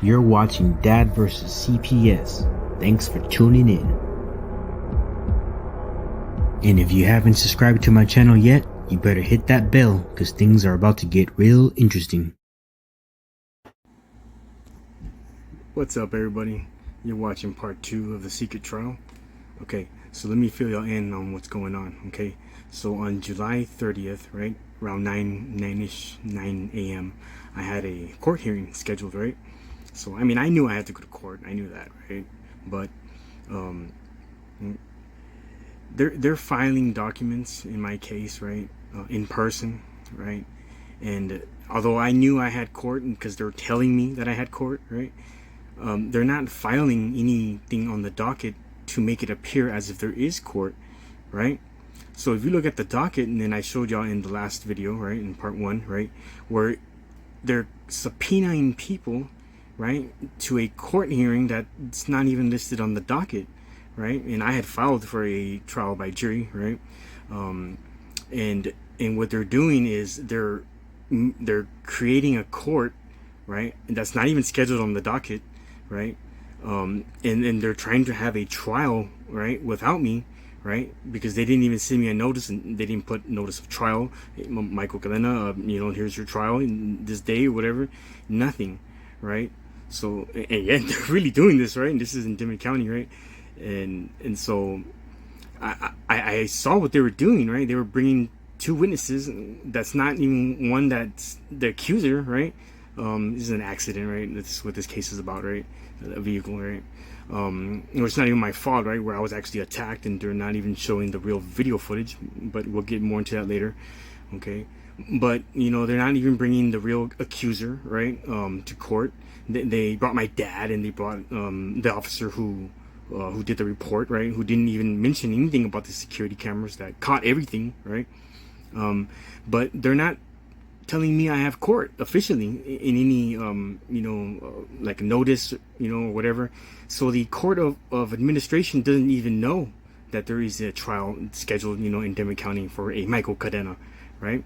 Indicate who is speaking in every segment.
Speaker 1: You're watching Dad vs. CPS. Thanks for tuning in. And if you haven't subscribed to my channel yet, you better hit that bell because things are about to get real interesting.
Speaker 2: What's up, everybody? You're watching part 2 of the secret trial. Okay, so let me fill y'all in on what's going on. Okay, so on July 30th, right, around 9 a.m., I had a court hearing scheduled, right? So I mean, I knew I had to go to court. I knew that, right? But they're filing documents in my case, right, in person, right? And although I knew I had court, because they're telling me that I had court, right, they're not filing anything on the docket to make it appear as if there is court, right? So if you look at the docket, and then I showed y'all in the last video, right, in part 1, right, where they're subpoenaing people, right, to a court hearing that's not even listed on the docket, right? And I had filed for a trial by jury, right? And what they're doing is they're creating a court, right, and that's not even scheduled on the docket, right? And they're trying to have a trial, right, without me, right? Because they didn't even send me a notice, and they didn't put notice of trial. Michael Cadena, here's your trial in this day or whatever. Nothing, right? So, and yet they're really doing this, right? And this is in Dimmit County, right? And so I saw what they were doing, right? They were bringing 2 witnesses. That's not even one that's the accuser, right? This is an accident, right? That's what this case is about, right? A vehicle, right? It's not even my fault, right? Where I was actually attacked, and they're not even showing the real video footage, but we'll get more into that later, okay? But they're not even bringing the real accuser, right, to court. They brought my dad, and they brought the officer who did the report, right, who didn't even mention anything about the security cameras that caught everything, right? But they're not telling me I have court officially in any like notice, or whatever. So the court of administration doesn't even know that there is a trial scheduled, in Dimmit County for a Michael Cadena, right?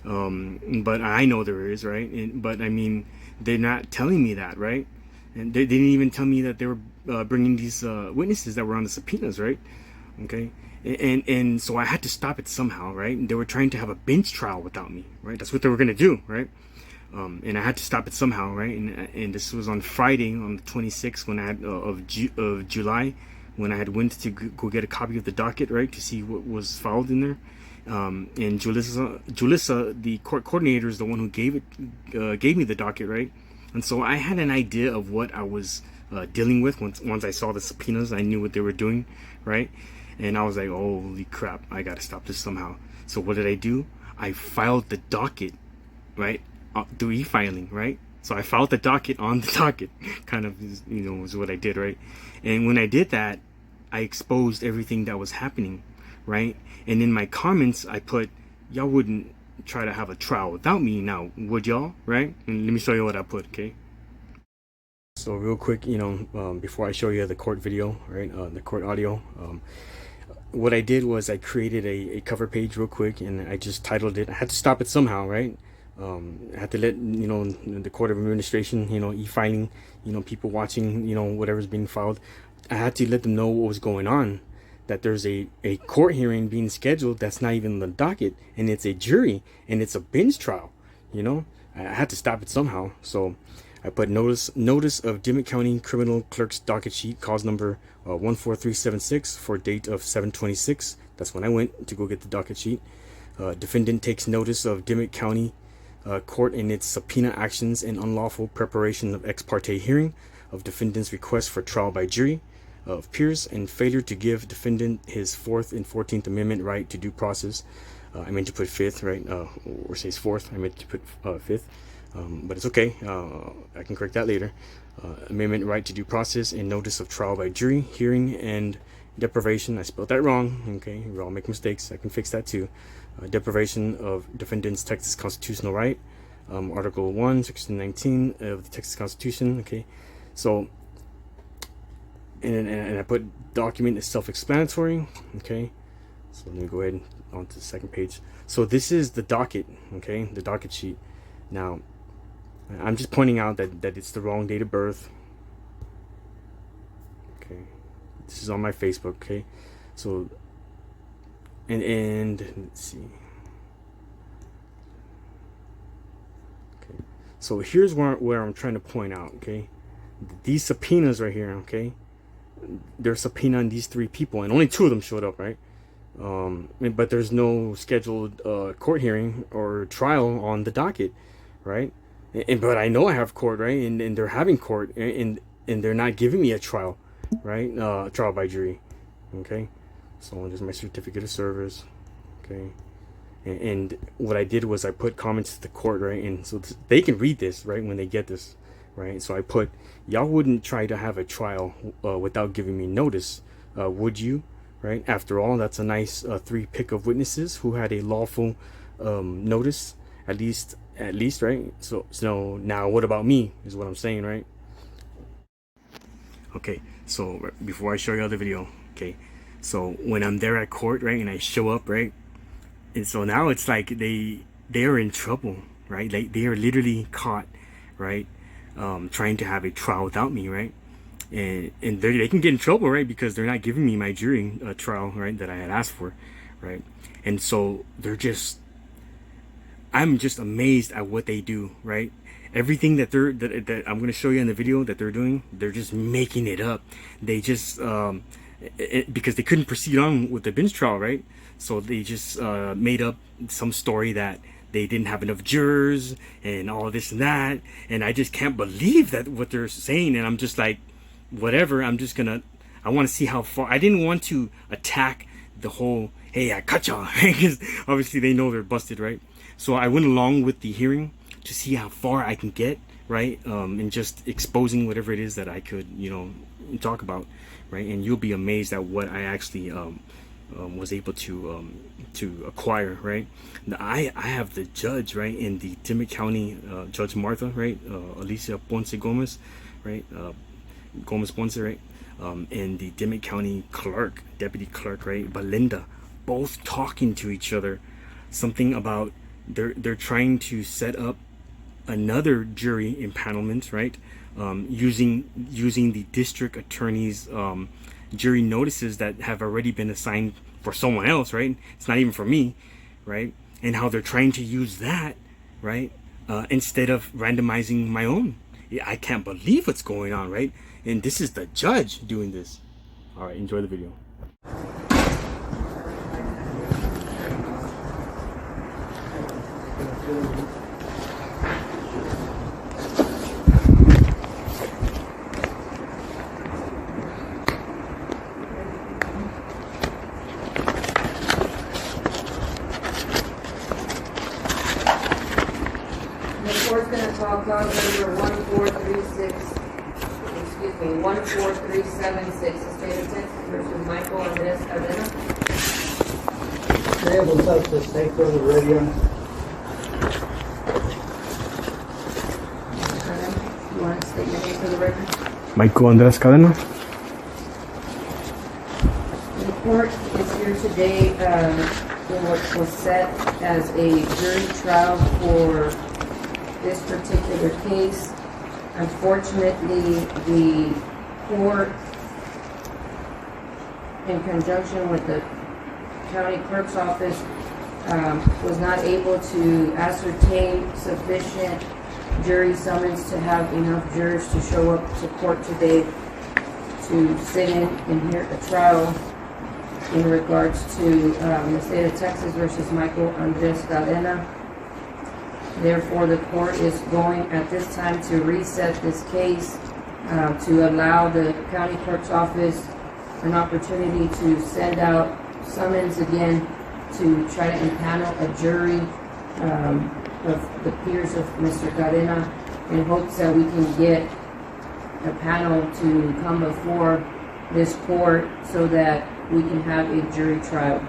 Speaker 2: But I know there is, right? But I mean, they're not telling me that, right? And they didn't even tell me that they were bringing these witnesses that were on the subpoenas, right? Okay. And so I had to stop it somehow, right? They were trying to have a bench trial without me, right? That's what they were going to do, right? And I had to stop it somehow, right? And this was on Friday, on the 26th, when I had of July, when I had went to go get a copy of the docket, right, to see what was filed in there. And Julissa, the court coordinator, is the one who gave me the docket, right? And so I had an idea of what I was dealing with once I saw the subpoenas. I knew what they were doing, right? And I was like, holy crap, I gotta stop this somehow. So what did I do? I filed the docket, right, through e-filing, right? So I filed the docket on the docket, kind of, was what I did, right? And when I did that, I exposed everything that was happening, right? And in my comments, I put, y'all wouldn't try to have a trial without me now, would y'all, right? And let me show you what I put, okay? So real quick, before I show you the court video, right, the court audio, what I did was I created a cover page real quick, and I just titled it. I had to stop it somehow, right? I had to let the court of administration, e-filing, people watching, whatever's being filed. I had to let them know what was going on, that there's a court hearing being scheduled that's not even the docket, and it's a jury, and it's a bench trial. I had to stop it somehow. So I put notice of Dimmit County Criminal Clerk's docket sheet, cause number 14376 for date of 7/26. That's when I went to go get the docket sheet. Defendant takes notice of Dimmit County Court in its subpoena actions and unlawful preparation of ex parte hearing of defendant's request for trial by jury of peers and failure to give defendant his 4th and 14th Amendment right to due process. I meant to put 5th, right? Or says 4th. I meant to put 5th. But it's okay. I can correct that later. Amendment right to due process and notice of trial by jury, hearing, and deprivation. I spelled that wrong. Okay, we all make mistakes. I can fix that too. Deprivation of defendant's Texas constitutional right. Article 1, Section 19 of the Texas Constitution. Okay, so and I put document is self-explanatory. Okay, so let me go ahead on to the second page. So this is the docket. Okay, the docket sheet. Now I'm just pointing out that it's the wrong date of birth. Okay, this is on my Facebook. Okay, so and let's see. Okay, so here's where I'm trying to point out. Okay, these subpoenas right here. Okay, they're subpoenaing these 3 people, and only 2 of them showed up, right? But there's no scheduled court hearing or trial on the docket, right? But I know I have court, right? And they're having court, and they're not giving me a trial, right? Trial by jury. Okay, so there's my certificate of service. Okay, and what I did was I put comments to the court, right? And so they can read this, right, when they get this, right? So I put, y'all wouldn't try to have a trial without giving me notice, would you? Right? After all, that's a nice 3 pick of witnesses who had a lawful notice, at least, right? So now what about me is what I'm saying, right? Okay, so before I show you the video, okay, so when I'm there at court, right, and I show up, right, and so now it's like they're in trouble, right? They are literally caught, right, trying to have a trial without me, right? And they can get in trouble, right, because they're not giving me my jury trial, right, that I had asked for, right? And so I'm just amazed at what they do, right? Everything that I'm going to show you in the video that they're doing, they're just making it up. They just because they couldn't proceed on with the bench trial, right? So they just made up some story that they didn't have enough jurors and all this and that, and I just can't believe that what they're saying. And I'm just like, whatever, I want to see how far. I didn't want to attack the whole, hey, I cut y'all, because obviously they know they're busted, right? So I went along with the hearing to see how far I can get, right? And just exposing whatever it is that I could, talk about, right? And you'll be amazed at what I actually was able to acquire, right? Now, I have the judge, right, in the Dimmit County, Judge Martha, right, Alicia Ponce Gomez, right, Gomez Ponce, right, and the Dimmit County Clerk, Deputy Clerk, right, Belinda, both talking to each other. Something about they're trying to set up another jury impanelment, right, using the district attorney's jury notices that have already been assigned for someone else, right? It's not even for me, right? And how they're trying to use that, right, instead of randomizing my own. I can't believe what's going on, right? And this is the judge doing this. All right, enjoy the video.
Speaker 3: The court's going to call cause number 14376, the state of Texas versus Michael Andres Cadena.
Speaker 4: Okay, we'll set the state for the radio.
Speaker 3: You want to state your name for the record?
Speaker 2: Michael Andres Cadena.
Speaker 3: The court is here today in what was set as a jury trial for this particular case. Unfortunately, the court, in conjunction with the county clerk's office, was not able to ascertain sufficient jury summons to have enough jurors to show up to court today to sit in and hear a trial in regards to the state of Texas versus Michael Andres Cadena. Therefore, the court is going at this time to reset this case to allow the county clerk's office an opportunity to send out summons again to try to impanel a jury of the peers of Mr. Cadena in hopes that we can get a panel to come before this court so that we can have a jury trial.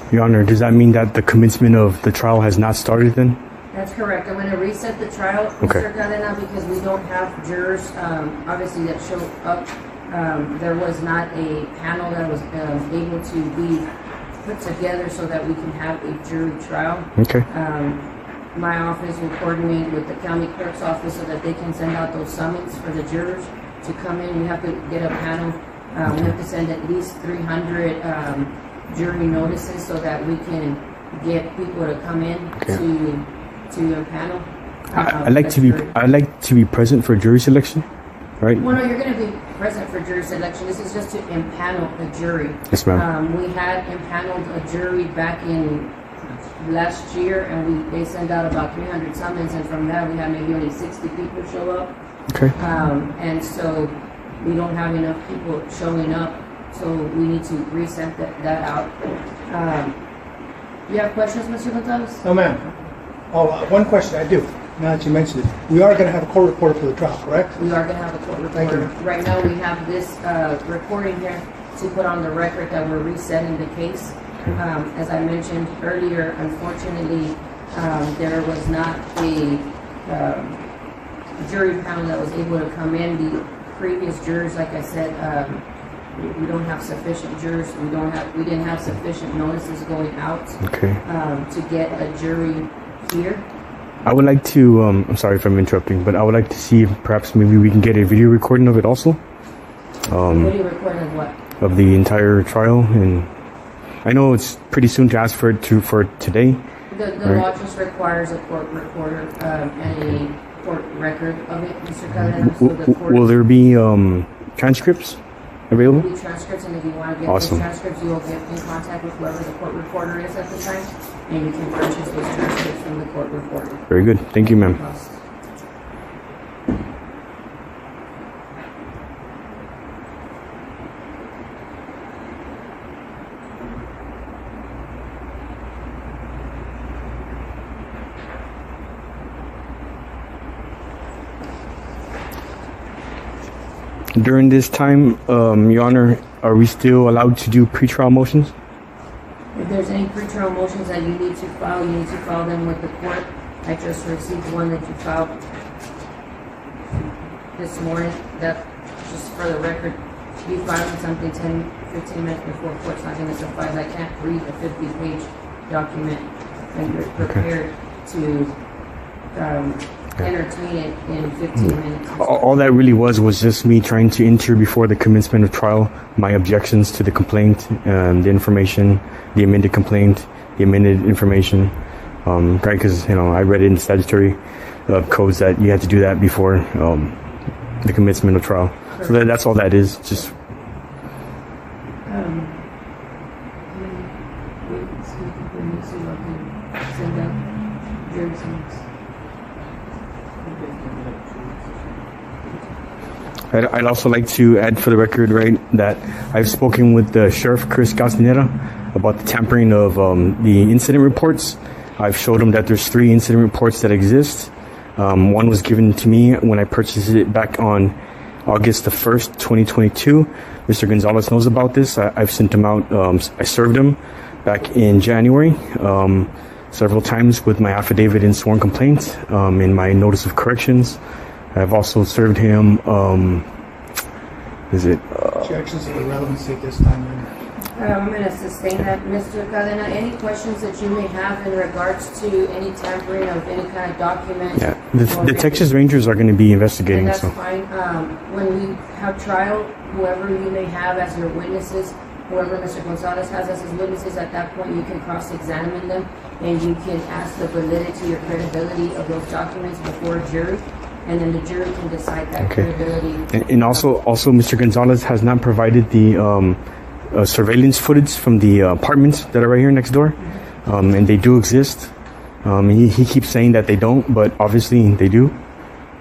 Speaker 2: Your Honor, does that mean that the commencement of the trial has not started then?
Speaker 3: That's correct. I'm going to reset the trial,
Speaker 5: Okay.
Speaker 3: Mr. Cadena, because we don't have jurors, obviously, that show up. There was not a panel that was able to be put together so that we can have a jury trial.
Speaker 5: Okay.
Speaker 3: My office will coordinate with the county clerk's office so that they can send out those summons for the jurors to come in. We have to get a panel. We have to send at least 300 jury notices so that we can get people to come in to your panel.
Speaker 5: I'd like to be present for jury selection, right?
Speaker 3: Well, no, you're going to be present for jury selection. This is just to impanel a jury.
Speaker 5: Yes, ma'am.
Speaker 3: We had impaneled a jury back in last year, and they sent out about 300 summons, and from that we had maybe only 60 people show up.
Speaker 5: Okay.
Speaker 3: And so we don't have enough people showing up, so we need to reset that out. You have questions, Mr. Gonzalez?
Speaker 4: No, ma'am. Oh, one question I do, now that you mentioned it. We are going to have a court reporter for the trial, correct?
Speaker 3: We are going to have a court
Speaker 4: Thank
Speaker 3: reporter.
Speaker 4: you.
Speaker 3: Right now we have this recording here to put on the record that we're resetting the case. As I mentioned earlier, unfortunately, there was not a jury panel that was able to come in. The previous jurors, like I said, we don't have sufficient jurors. We didn't have sufficient notices going out
Speaker 5: Okay.
Speaker 3: to get a jury here.
Speaker 5: I would like to, I'm sorry if I'm interrupting, but I would like to see if perhaps maybe we can get a video recording of it also.
Speaker 3: Video recording of what?
Speaker 5: Of the entire trial. And I know it's pretty soon to ask for today.
Speaker 3: The law just requires a court reporter and a court record of it, Mr. Cadena. So the court
Speaker 5: Will there be transcripts available?
Speaker 3: will be transcripts, and if you want to get
Speaker 5: Awesome.
Speaker 3: those transcripts, you will get in contact with whoever the court reporter is at the time, and you can purchase those transcripts from the court reporter.
Speaker 5: Very good. Thank you, ma'am. During this time, Your Honor, are we still allowed to do pretrial motions?
Speaker 3: If there's any pretrial motions that you need to file, you need to file them with the court. I just received one that you filed this morning. That, just for the record, you filed something 10-15 minutes before court's not going to suffice. I can't read a 50-page document and you're prepared to entertain it in 15 minutes.
Speaker 5: All that really was just me trying to enter before the commencement of trial my objections to the complaint, the information, the amended complaint, the amended information. Right, because I read it in the statutory codes that you had to do that before the commencement of trial. So that's all that is. Just I'd also like to add for the record, right, that I've spoken with the Sheriff Chris Gastanera about the tampering of the incident reports. I've showed him that there's 3 incident reports that exist. One was given to me when I purchased it back on August the 1st, 2022. Mr. Gonzalez knows about this. I've sent him out. I served him back in January several times with my affidavit and sworn complaint and my notice of corrections. I've also served him,
Speaker 4: Objections to the relevancy at this time.
Speaker 3: I'm going to sustain that, Mr. Cadena. Any questions that you may have in regards to any tampering of any kind of document?
Speaker 5: Yeah, the Texas Rangers are going to be investigating.
Speaker 3: And that's
Speaker 5: so
Speaker 3: fine. When we have trial, whoever you may have as your witnesses, whoever Mr. Gonzalez has as his witnesses, at that point you can cross-examine them and you can ask the validity or credibility of those documents before a jury. And then the jury can decide that credibility.
Speaker 5: And also, Mr. Gonzalez has not provided the surveillance footage from the apartments that are right here next door, and they do exist. He keeps saying that they don't, but obviously they do.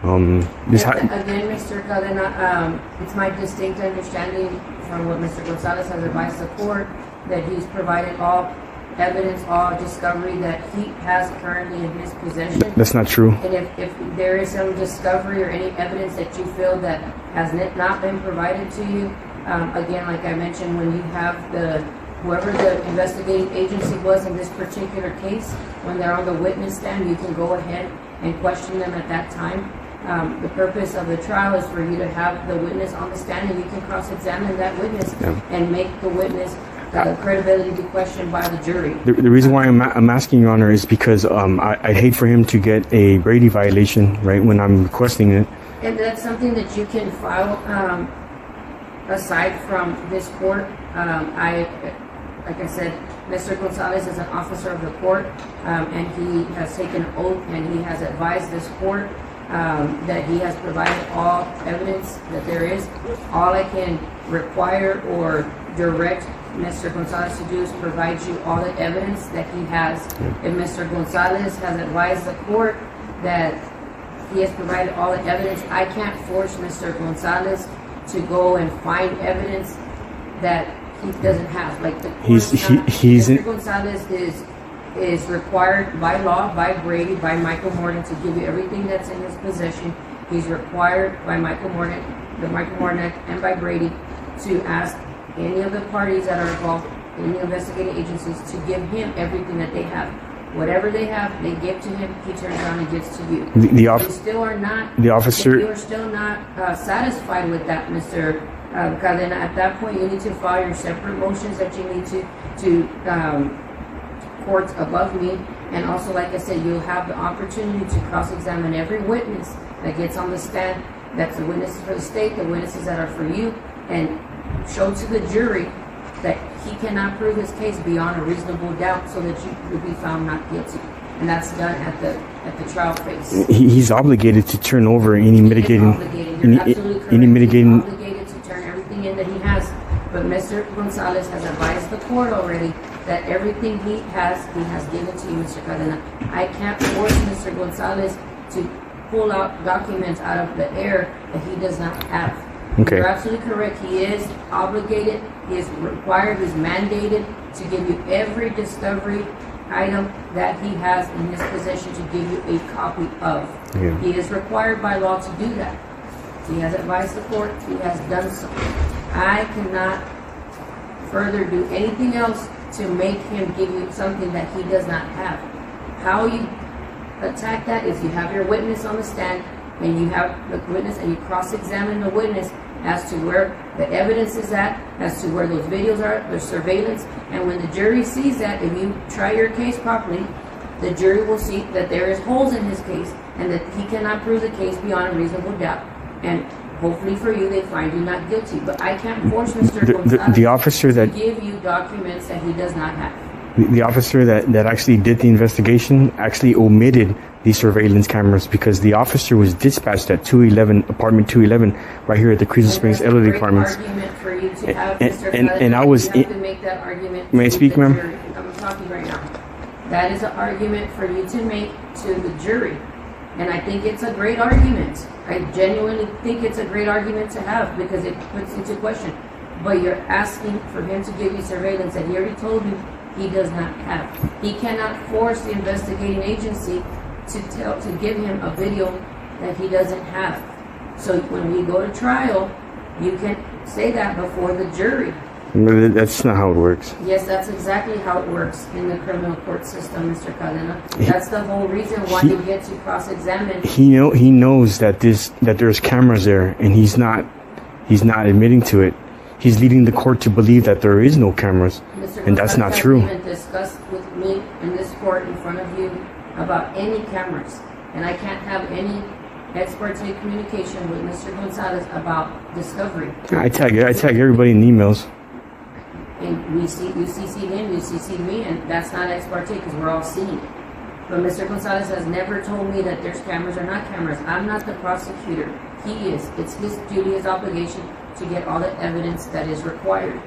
Speaker 3: Again, Mr. Cadena, it's my distinct understanding from what Mr. Gonzalez has advised the court that he's provided all evidence, all discovery that he has currently in his possession.
Speaker 5: That's not true.
Speaker 3: And if there is some discovery or any evidence that you feel that has not been provided to you, again, like I mentioned, when you have the whoever the investigating agency was in this particular case, when they're on the witness stand, you can go ahead and question them at that time. The purpose of the trial is for you to have the witness on the stand, and you can cross-examine that witness and make the witness credibility be questioned by the jury.
Speaker 5: The reason why I'm asking, Your Honor, is because I hate for him to get a Brady violation, right, when I'm requesting it.
Speaker 3: And that's something that you can file aside from this court. Like I said, Mr. Gonzalez is an officer of the court, and he has taken an oath, and he has advised this court that he has provided all evidence that there is. All I can require or direct Mr. Gonzalez to do is provide you all the evidence that he has. If Mr. Gonzalez has advised the court that he has provided all the evidence, I can't force Mr. Gonzalez to go and find evidence that he doesn't have. Like the Mr. Gonzalez is required by law, by Brady, by Michael Morton to give you everything that's in his possession. He's required by Michael Morton, the Michael Morton Act, and by Brady to ask any of the parties that are involved, any investigating agencies, to give him everything that they have. Whatever they have, they give to him. He turns around and gives to you. You still are not. The officer. You are still not satisfied with that, Mr. Cadena. At that point, you need to file your separate motions that you need to courts above me. And also, like I said, you'll have the opportunity to cross-examine every witness that gets on the stand. That's the witnesses for the state, the witnesses that are for you, and show to the jury that he cannot prove his case beyond a reasonable doubt, so that you will be found not guilty. And that's done at the trial phase.
Speaker 5: He's obligated to turn over any mitigating.
Speaker 3: You're absolutely correct. He's obligated to turn everything in that he has. But Mr. Gonzalez has advised the court already that everything he has given to you, Mr. Cadena. I can't force Mr. Gonzalez to pull out documents out of the air that he does not have.
Speaker 5: Okay.
Speaker 3: You're absolutely correct. He is obligated, he is required, he's mandated to give you every discovery item that he has in his possession to give you a copy of. Yeah. He is required by law to do that. He has advised the court, he has done so. I cannot further do anything else to make him give you something that he does not have. How you attack that is you have your witness on the stand, and you have the witness and you cross-examine the witness as to where the evidence is at, as to where those videos are, the surveillance. And when the jury sees that, if you try your case properly, the jury will see that there is holes in his case and that he cannot prove the case beyond a reasonable doubt. And hopefully for you, they find you not guilty. But I can't force Mr. Gonzalez to give you documents that he does not have.
Speaker 5: The officer that actually did the investigation actually omitted the surveillance cameras because the officer was dispatched at apartment 211, right here at the Carrizo Springs Elderly Apartments. And I was. You have to make that argument. May I speak, ma'am?
Speaker 3: I'm talking right now. That is an argument for you to make to the jury, and I think it's a great argument. I genuinely think it's a great argument to have because it puts into question. But you're asking for him to give you surveillance that he already told you he does not have. He cannot force the investigating agency to give him a video that he doesn't have. So when we go to trial, you can say that before the jury.
Speaker 5: That's not how it works.
Speaker 3: Yes, that's exactly how it works in the criminal court system, Mr. Cadena. That's the whole reason why you get to cross-examine.
Speaker 5: He knows that there's cameras there, and he's not admitting to it. He's leading the court to believe that there is no cameras, and that's not true.
Speaker 3: Even discussed with me in this court in front of you about any cameras, and I can't have any expert communication with Mr. Gonzalez about discovery.
Speaker 5: I tag everybody in the emails.
Speaker 3: And you CC'd him, you CC'd me, and that's not ex parte because we're all seeing it. But Mr. Gonzalez has never told me that there's cameras or not cameras. I'm not the prosecutor. He is. It's his duty, his obligation to get all the evidence that is required.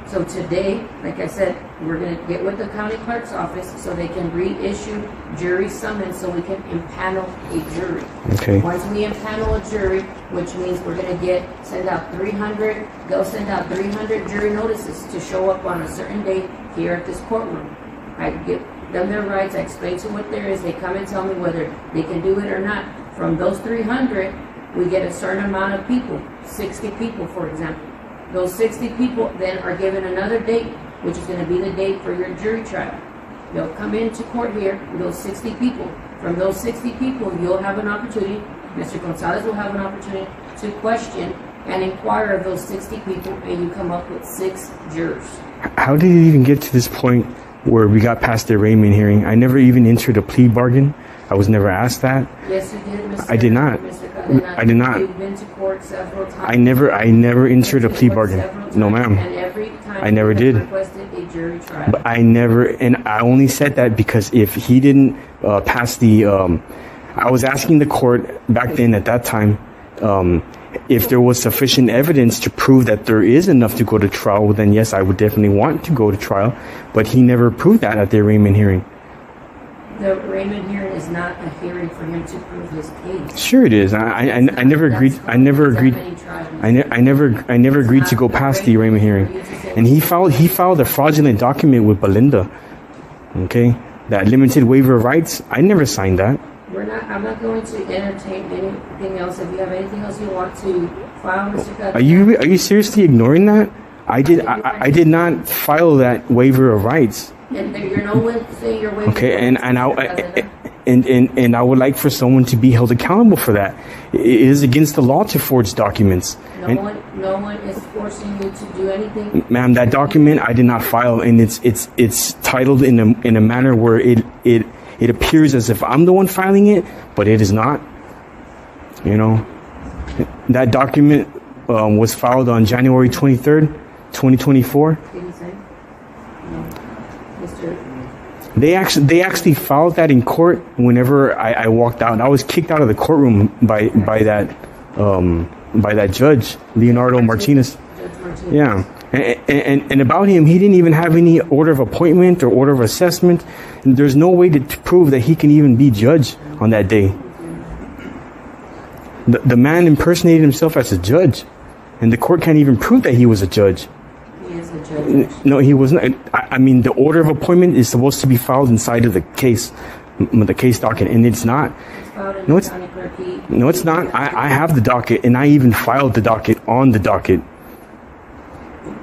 Speaker 3: So today, like I said, we're going to get with the county clerk's office so they can reissue jury summons so we can impanel a jury.
Speaker 5: Okay.
Speaker 3: Once we impanel a jury, which means we're going to send out 300, they'll send out 300 jury notices to show up on a certain day here at this courtroom. I give them their rights, I explain to what there is, they come and tell me whether they can do it or not. From those 300, we get a certain amount of people, 60 people, for example. Those 60 people then are given another date which is going to be the date for your jury trial. You'll come into court here with those 60 people. From those 60 people, you'll have an opportunity, Mr. Gonzalez will have an opportunity to question and inquire of those 60 people, and you come up with 6 jurors.
Speaker 5: How did it even get to this point where we got past the arraignment hearing? I never even entered a plea bargain. I was never asked that.
Speaker 3: Yes, you did, Mr.
Speaker 5: I did not.
Speaker 3: Mr.
Speaker 5: I did not.
Speaker 3: You've been to court several times.
Speaker 5: I never entered a plea bargain. No, ma'am.
Speaker 3: And every time
Speaker 5: I never did.
Speaker 3: requested a jury trial.
Speaker 5: But I never, and I only said that because if he didn't pass the, I was asking the court back then at that time, if there was sufficient evidence to prove that there is enough to go to trial, then yes, I would definitely want to go to trial. But he never proved that at the arraignment hearing.
Speaker 3: The arraignment hearing is not a hearing for him to prove his case.
Speaker 5: Sure, it is. I never agreed. I never agreed. I never agreed to go past the arraignment hearing. And he filed a fraudulent document with Belinda. Okay, that limited waiver of rights. I never signed that.
Speaker 3: I'm not going to entertain anything else. If you have anything else you want to file, Mr. Gunn.
Speaker 5: Are you seriously ignoring that? I did not file that waiver of rights.
Speaker 3: And you're no one saying you're waiving.
Speaker 5: Okay, and I would like for someone to be held accountable for that. It is against the law to forge documents.
Speaker 3: No one is forcing you to do anything.
Speaker 5: Ma'am, that document I did not file, and it's titled in a manner where it appears as if I'm the one filing it, but it is not. You know, that document was filed on January 23rd, 2024.
Speaker 3: Did he say? No. Mr.
Speaker 5: They actually filed that in court whenever I walked out. I was kicked out of the courtroom by that judge, Leonardo Martinez.
Speaker 3: Judge Martinez.
Speaker 5: Yeah. And about him, he didn't even have any order of appointment or order of assessment. And there's no way to prove that he can even be judge on that day. The man impersonated himself as a judge, and the court can't even prove that he was a judge.
Speaker 3: He is a judge.
Speaker 5: No, he wasn't. I mean, the order of appointment is supposed to be filed inside of the case docket, and it's not. No, it's not. I have the docket, and I even filed the docket on the docket.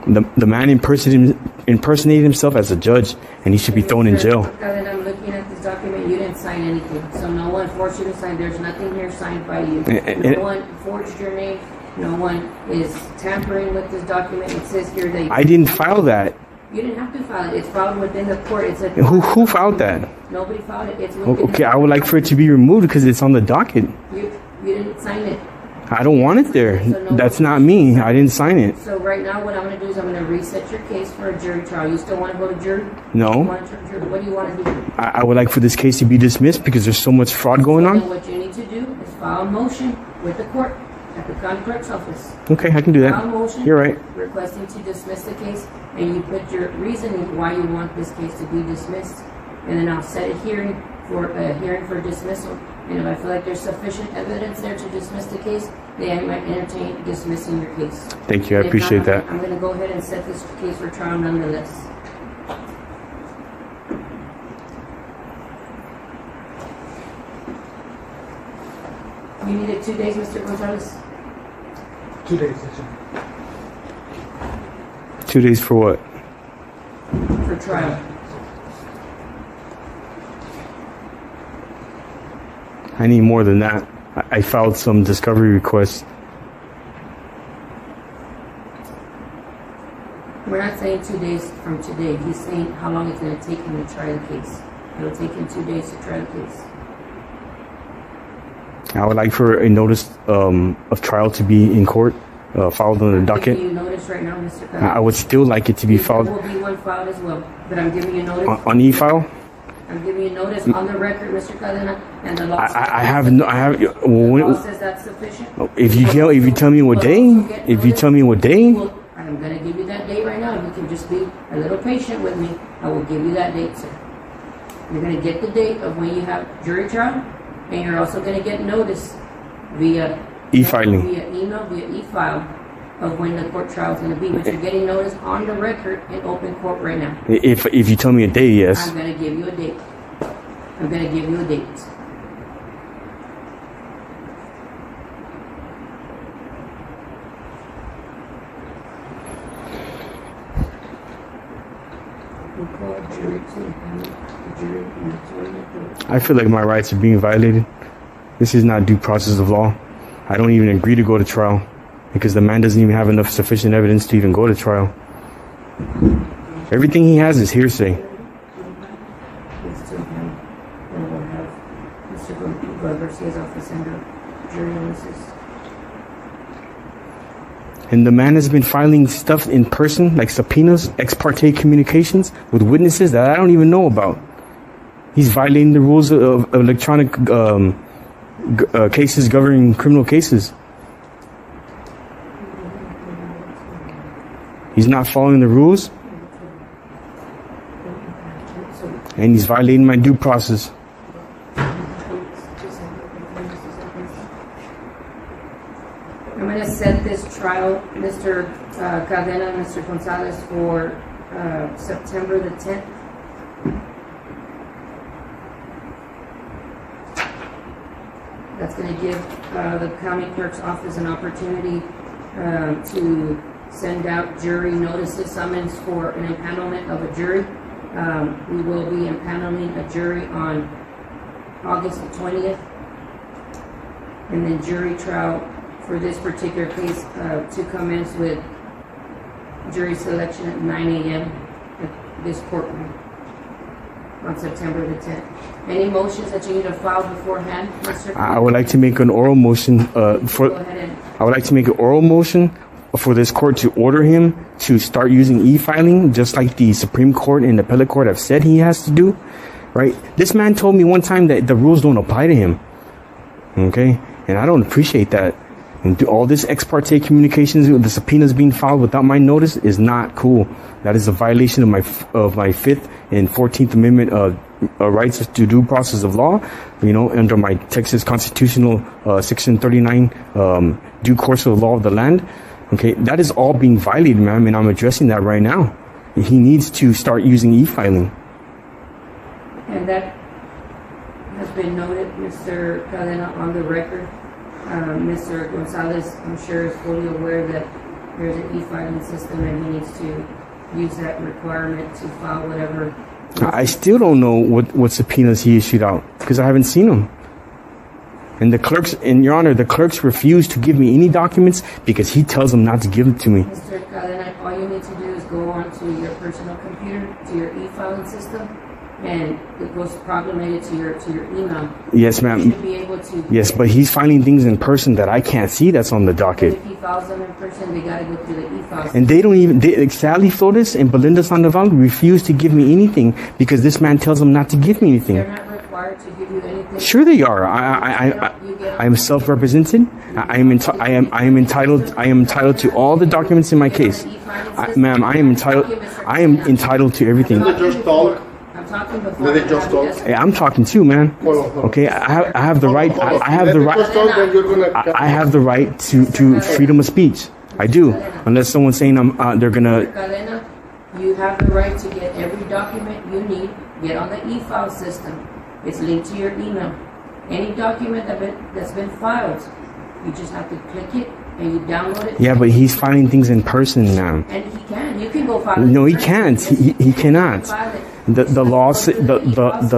Speaker 5: The man impersonated himself as a judge, and he should be thrown in jail.
Speaker 3: I'm looking at this document. You didn't sign anything, so no one forced you to sign. There's nothing here signed by you. No one forged your name. No one is tampering with this document. It says here that
Speaker 5: I didn't file that.
Speaker 3: You didn't have to file it. It's filed within the court. It's a
Speaker 5: who filed that?
Speaker 3: Nobody filed it. It's within
Speaker 5: okay. I would like for it to be removed because it's on the docket.
Speaker 3: You didn't sign it.
Speaker 5: I don't want it there. That's not me. I didn't sign it.
Speaker 3: So right now, what I'm going to do is I'm going to reset your case for a jury trial. You still want to go to jury?
Speaker 5: No.
Speaker 3: What do you want to do?
Speaker 5: I would like for this case to be dismissed because there's so much fraud going on.
Speaker 3: Then what you need to do is file a motion with the court at the county clerk's office.
Speaker 5: Okay, I can do that.
Speaker 3: File a motion.
Speaker 5: You're right.
Speaker 3: Requesting to dismiss the case, and you put your reasoning why you want this case to be dismissed, and then I'll set a hearing for dismissal. And if I feel like there's sufficient evidence there to dismiss the case, then I might entertain dismissing your case.
Speaker 5: Thank you. I appreciate that.
Speaker 3: I'm going to go ahead and set this case for trial nonetheless. You needed 2 days, Mr. Gonzalez?
Speaker 4: 2 days, yes, sir.
Speaker 5: 2 days for what?
Speaker 3: For trial.
Speaker 5: I need more than that. I filed some discovery requests.
Speaker 3: We're not saying 2 days from today. He's saying how long it's going to take him to try the case. It'll take him 2 days to try the case.
Speaker 5: I would like for a notice of trial to be in court, filed on the docket.
Speaker 3: I'm giving you notice right now, Mr. Clerk.
Speaker 5: I would still like it to be filed.
Speaker 3: There will be one filed as well, but I'm giving you notice.
Speaker 5: On e-file?
Speaker 3: I'm giving you notice on the record, Mr. Cadena, and the law.
Speaker 5: I have.
Speaker 3: The law says that's sufficient.
Speaker 5: If you tell me what day,
Speaker 3: I'm going to give you that date right now. If you can just be a little patient with me, I will give you that date, sir. You're going to get the date of when you have jury trial, and you're also going to get notice via
Speaker 5: e-filing,
Speaker 3: via email, via e-file of when the court trial is going to be. But you're getting notice on the record in open court right now.
Speaker 5: If you tell me a day, yes.
Speaker 3: I'm going to give you a date. I'm going to give you a date. call a jury to impanel the jury in the tournament?
Speaker 5: I feel like my rights are being violated. This is not due process of law. I don't even agree to go to trial because the man doesn't even have enough sufficient evidence to even go to trial. Everything he has is hearsay.
Speaker 3: It's to impanel. And we'll have Mr. Garcia's office and the jury notices.
Speaker 5: And the man has been filing stuff in person, like subpoenas, ex parte communications with witnesses that I don't even know about. He's violating the rules of electronic cases governing criminal cases. He's not following the rules. And he's violating my due process.
Speaker 3: I'm going to set this trial, Mr. Cadena, Mr. Gonzalez, for September the 10th. That's going to give the county clerk's office an opportunity to send out jury notices, summons for an impanelment of a jury. We will be impaneling a jury on August the 20th, and then jury trial for this particular case to commence with jury selection at 9 a.m. at this courtroom on September the 10th. Any motions that you need to file beforehand, Mr.
Speaker 5: I would like to make an oral motion I would like to make an oral motion for this court to order him to start using e-filing, just like the Supreme Court and the appellate court have said he has to do. Right? This man told me one time that the rules don't apply to him. Okay? And I don't appreciate that. And do all this ex parte communications with the subpoenas being filed without my notice is not cool. That is a violation of my 5th and 14th Amendment rights to due process of law. You know, under my Texas constitutional section 39 due course of the law of the land. Okay, that is all being violated, ma'am, and I'm addressing that right now. He needs to start using e-filing.
Speaker 3: And that has been noted, Mr. Cadena, on the record. Mr. Gonzalez, I'm sure, is fully aware that there's an e-filing system and he needs to use that requirement to file whatever.
Speaker 5: I still don't know what subpoenas he issued out because I haven't seen them. And the clerks, in Your Honor, the clerks refuse to give me any documents because he tells them not to give them to me.
Speaker 3: Mr. Cadena, all you need to do is go onto your personal computer, to your e-filing system, and it goes problemated to your email.
Speaker 5: Yes, ma'am.
Speaker 3: You should be able to.
Speaker 5: Yes, but he's filing things in person that I can't see that's on the docket.
Speaker 3: If he files them in person, they gotta go through the e-file.
Speaker 5: And they don't even, Sally, Flores, and Belinda Sandoval refuse to give me anything because this man tells them not to give me anything.
Speaker 3: They're not required to give you anything.
Speaker 5: Sure they are. I am self-represented. I am entitled to all the documents in my case. Ma'am, I am entitled to everything.
Speaker 3: I'm talking before.
Speaker 5: Hey, I'm talking too, man. Okay, I have the right. I have the right to freedom of speech. I do, unless someone's saying they're gonna.
Speaker 3: Cadena, you have the right to get every document you need. Get on the e-file system. It's linked to your email. Any document that's been filed, you just have to click it and you download it.
Speaker 5: Yeah, but he's filing things in person now.
Speaker 3: And he can. You can go file it.
Speaker 5: No, he can't. He cannot. The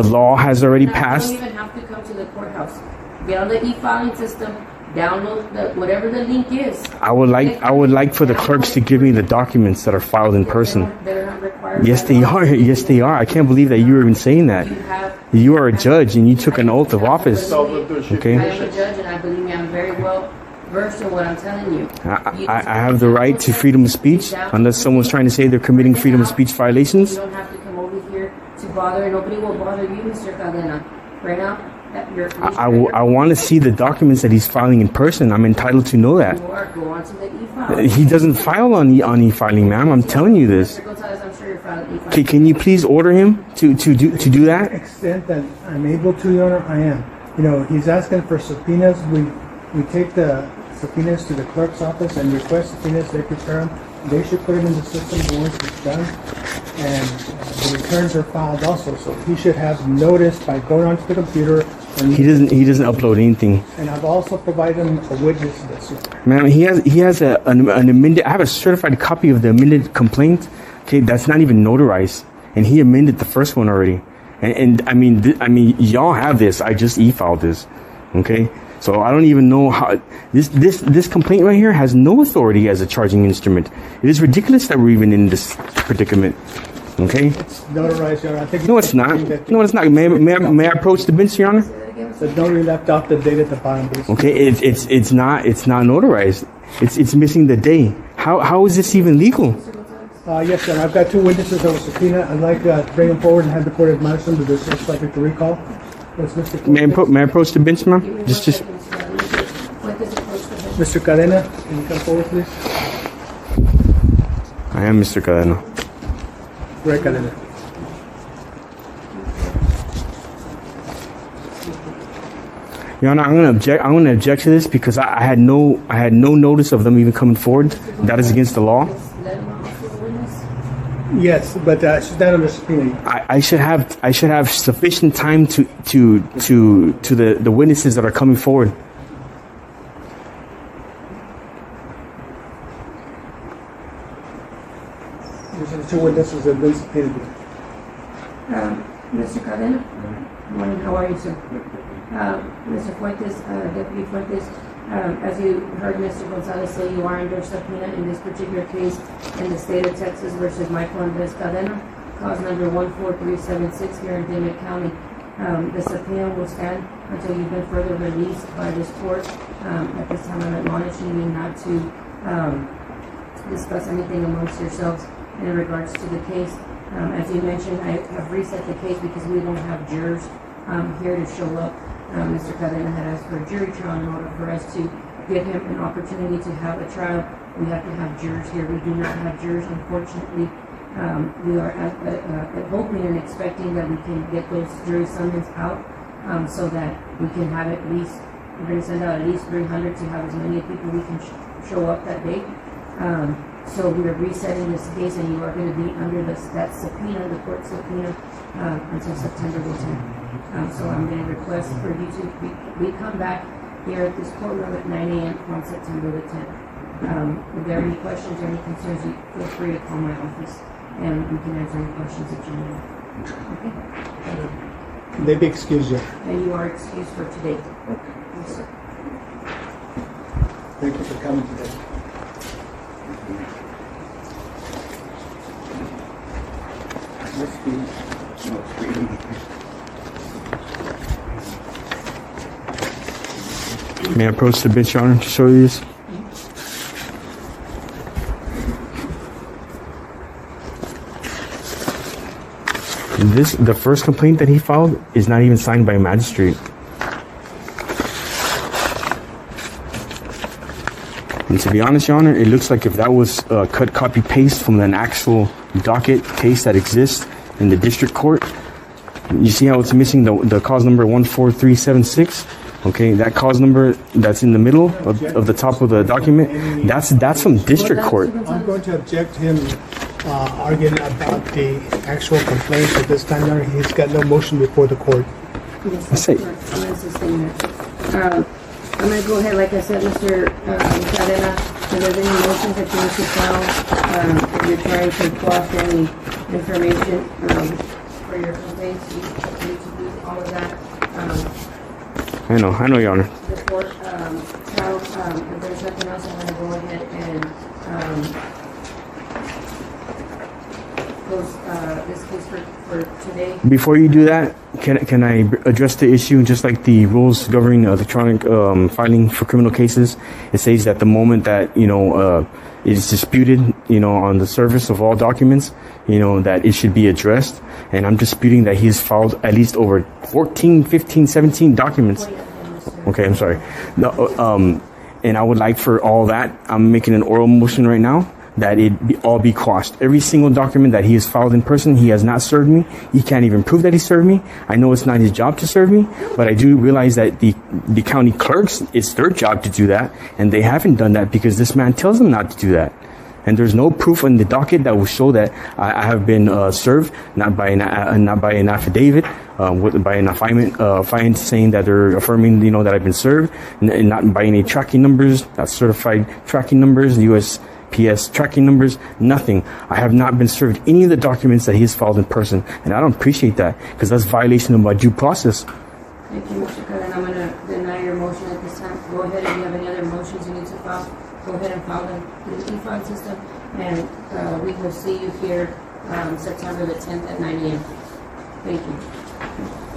Speaker 5: law has already passed.
Speaker 3: You don't even have to come to the courthouse. Get on the e-filing system. Download whatever the link is.
Speaker 5: I would like for the clerks to give me the documents that are filed in person.
Speaker 3: They're not required.
Speaker 5: Yes, they are. Yes, they are. I can't believe that you were even saying that. You are a judge and you took an oath of office. Okay.
Speaker 3: I am a judge, and I believe me, I'm very well versed in what I'm telling you.
Speaker 5: I have the right to freedom of speech, unless someone's trying to say they're committing freedom of speech violations.
Speaker 3: You don't have to come over here to bother, and nobody will bother you, Mr. Cadena. Right now.
Speaker 5: I want to see the documents that he's filing in person. I'm entitled to know that.
Speaker 3: Go on to the e-file.
Speaker 5: He doesn't file on e-filing, ma'am. I'm telling you this.
Speaker 3: Mr. Gonzalez, I'm sure you're filing e-file.
Speaker 5: Okay, can you please order him to do that?
Speaker 4: To the extent that I'm able to, Your Honor, I am. You know, he's asking for subpoenas. We take the subpoenas to the clerk's office and request subpoenas. They prepare them. They should put them in the system once it's done. And the returns are filed also. So he should have notice by going onto the computer.
Speaker 5: He doesn't upload anything.
Speaker 4: And I've also provided him a witness that's.
Speaker 5: Ma'am, he has an amended. I have a certified copy of the amended complaint. Okay, that's not even notarized. and he amended the first one already. And I mean, y'all have this. I just e-filed this. Okay. So I don't even know how this complaint right here has no authority as a charging instrument. It is ridiculous that we're even in this predicament. Okay.
Speaker 4: It's notarized, Your Honor. I think
Speaker 5: No, it's not. No, it's not. May I approach the bench, Your Honor?
Speaker 4: the notary left off the date at the bottom, basically.
Speaker 5: Okay, it's not notarized. It's missing the day. How is this even legal?
Speaker 4: Yes, Your Honor. I've got two witnesses that were subpoenaed. I'd like to bring them forward and have the court admonish them to this is subject to recall. That's Mr.
Speaker 5: May I approach the bench, ma'am? Just.
Speaker 4: Mr. Cadena, can you come forward, please?
Speaker 5: I am Mr. Cadena.
Speaker 4: Greg Cadena.
Speaker 5: Your Honor, I'm going to object to this because I had no notice of them even coming forward. That is against the law.
Speaker 4: Yes, but she's not under subpoena.
Speaker 5: I should have sufficient time to the witnesses that are coming forward.
Speaker 4: These are the two witnesses that have been subpoenaed.
Speaker 3: Mr. Cadena? Good morning, how are you, sir? Mr. Fuentes, Deputy Fuentes, as you heard Mr. Gonzalez say, you are under subpoena in this particular case in the state of Texas versus Michael Andres Cadena, cause number 14376 here in Dimmit County. The subpoena will stand until you've been further released by this court. At this time, I'm admonishing you not to discuss anything amongst yourselves in regards to the case. As you mentioned, I have reset the case because we don't have jurors here to show up. Mr. Cadena had asked for a jury trial in order for us to give him an opportunity to have a trial. We have to have jurors here. We do not have jurors, unfortunately. We are hoping and expecting that we can get those jury summons out so that we can have at least, we're going to send out at least 300 to have as many people we can show up that day. So we are resetting this case, and you are going to be under that subpoena, the court subpoena, until September the 10th. So I'm going to request for you to, we come back here at this courtroom at 9 a.m. on September the 10th. If there are any questions or any concerns, you feel free to call my office, and we can answer any questions that you may have. Okay?
Speaker 4: They be excused, yeah.
Speaker 3: And you are excused for today. Yes, sir.
Speaker 4: Thank you for coming today.
Speaker 5: May I approach the bench, Your Honor, to show you this? The first complaint that he filed is not even signed by a magistrate. And to be honest, Your Honor, it looks like if that was cut, copy, paste from an actual docket case that exists in the district court, you see how it's missing the cause number 14376? Okay, that cause number that's in the middle of the top of the document, that's from district court.
Speaker 4: I'm going to object to him arguing about the actual complaints at this time. He's got no motion before the court.
Speaker 3: Yes,
Speaker 5: I say.
Speaker 3: I'm going to sustain that. I'm going to go ahead, like I said, Mr. Cadena, if there's any motions that you need to file, if you're trying to quash any information for your complaints, you need to do all of that.
Speaker 5: I know, Your Honor.
Speaker 3: The court, now, if there's nothing else, I'm going to go ahead and close this case for today.
Speaker 5: Before you do that, can I address the issue just like the rules governing electronic filing for criminal cases? It says that the moment that it is disputed, on the surface of all documents, that it should be addressed. And I'm disputing that he's filed at least over 14, 15, 17 documents. Okay, I'm sorry. No, and I would like for all that, I'm making an oral motion right now, that it all be quashed. Every single document that he has filed in person, he has not served me. He can't even prove that he served me. I know it's not his job to serve me, but I do realize that the county clerks, it's their job to do that, and they haven't done that because this man tells them not to do that. And there's no proof in the docket that will show that I have been served, not by an affidavit, by an affiant saying that they're affirming, that I've been served, and not by any tracking numbers, not certified tracking numbers, U.S. GPS tracking numbers, nothing. I have not been served any of the documents that he has filed in person, and I don't appreciate that because that's violation of my due process.
Speaker 3: Thank you, Mr. Cook. I'm going to deny your motion at this time. Go ahead, if you have any other motions you need to file, go ahead and file them through the e-file system, and we will see you here September the 10th at 9 a.m. Thank you.